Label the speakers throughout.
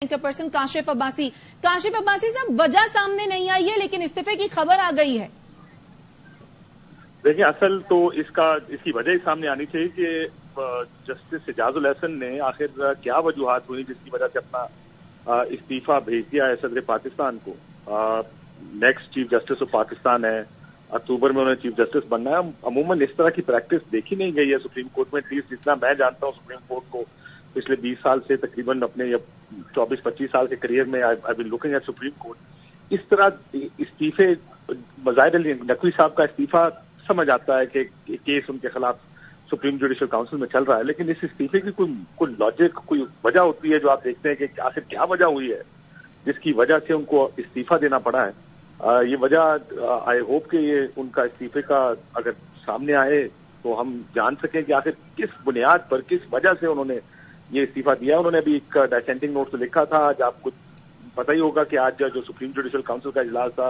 Speaker 1: Person Kashif Abbasi साहब, वजह सामने नहीं आई है लेकिन इस्तीफे की खबर आ गई है।
Speaker 2: देखिए, असल तो इसकी वजह ही सामने आनी चाहिए कि जस्टिस इजाजुल हसन ने आखिर क्या वजूहात हुई जिसकी वजह से अपना इस्तीफा भेज दिया है सदर पाकिस्तान को। Next chief justice of Pakistan है, अक्टूबर में उन्हें चीफ जस्टिस बनना है। अमूमन इस तरह की प्रैक्टिस देखी नहीं गई है सुप्रीम कोर्ट में, एटलीस्ट जितना मैं जानता हूँ सुप्रीम कोर्ट को पिछले 20 साल से, तकरीबन अपने 24-25 साल के करियर में I been looking at supreme court. इस तरह इस्तीफे, ज़ाहिर अली नकवी साहब का इस्तीफा समझ आता है कि केस उनके खिलाफ सुप्रीम जुडिशल काउंसिल में चल रहा है, लेकिन इस इस्तीफे की कोई लॉजिक, कोई वजह होती है जो आप देखते हैं कि आखिर क्या वजह हुई है जिसकी वजह से उनको इस्तीफा देना पड़ा है। ये वजह आई होप कि ये उनका इस्तीफे का अगर सामने आए तो हम जान सकें कि आखिर किस बुनियाद पर, किस वजह से उन्होंने ये इस्तीफा दिया। उन्होंने अभी एक डिसेंटिंग नोट तो लिखा था, आज आपको पता ही होगा कि आज जो सुप्रीम जुडिशल काउंसिल का इजलास था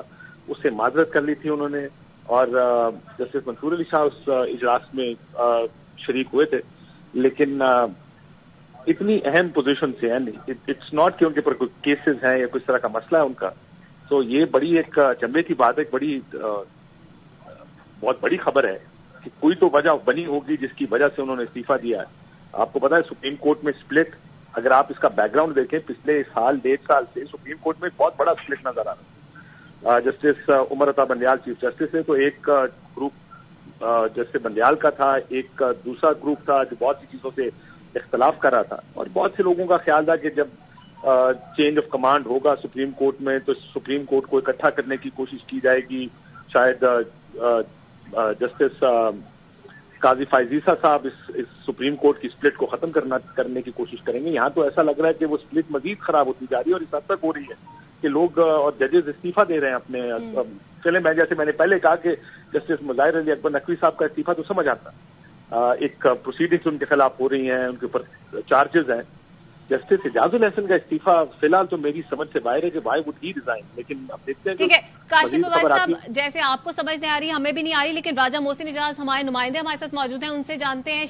Speaker 2: उससे माजरत कर ली थी उन्होंने, और जस्टिस मंसूर अली शाह उस इजलास में शरीक हुए थे। लेकिन इतनी अहम पोजीशन से है नहीं, इट्स नॉट कि उनके पर कोई केसेस हैं या किस तरह का मसला है उनका। तो ये बड़ी एक चंबे की बात है, बहुत बड़ी खबर है कि कोई तो वजह बनी होगी जिसकी वजह से उन्होंने इस्तीफा दिया है। आपको पता है सुप्रीम कोर्ट में स्प्लिट, अगर आप इसका बैकग्राउंड देखें पिछले साल 1.5 साल से सुप्रीम कोर्ट में बहुत बड़ा स्प्लिट नजर आ रहा है। Justice Umar Ata Bandial chief justice है, तो एक ग्रुप जस्टिस बंदयाल का था, एक दूसरा ग्रुप था जो बहुत सी चीजों से इख्तलाफ कर रहा था, और बहुत से लोगों का ख्याल था कि जब चेंज ऑफ कमांड होगा सुप्रीम कोर्ट में तो सुप्रीम कोर्ट को इकट्ठा करने की कोशिश की जाएगी। शायद जस्टिस काजी फायजीसा साहब इस सुप्रीम कोर्ट की स्प्लिट को खत्म करने की कोशिश करेंगे। यहाँ तो ऐसा लग रहा है कि वो स्प्लिट मजीद खराब होती जा रही है, और इस हद तक हो रही है कि लोग और जजेस इस्तीफा दे रहे हैं अपने। चले, मैंने पहले कहा कि जस्टिस ज़ाहिर अली अकबर नकवी साहब का इस्तीफा तो समझ आता, एक प्रोसीडिंग्स उनके खिलाफ हो रही हैं, उनके ऊपर चार्जेस हैं। जस्टिस इजाजुल हसन का इस्तीफा फिलहाल तो मेरी समझ से बाहर है कि वाई वुड ही रिजाइन, लेकिन अब देखते हैं।
Speaker 1: ठीक है काशिफ अब्बासी साहब, जैसे आपको समझ नहीं आ रही, हमें भी नहीं आ रही, लेकिन राजा मोहसिन इजाज हमारे नुमाइंदे हमारे साथ मौजूद हैं, उनसे जानते हैं।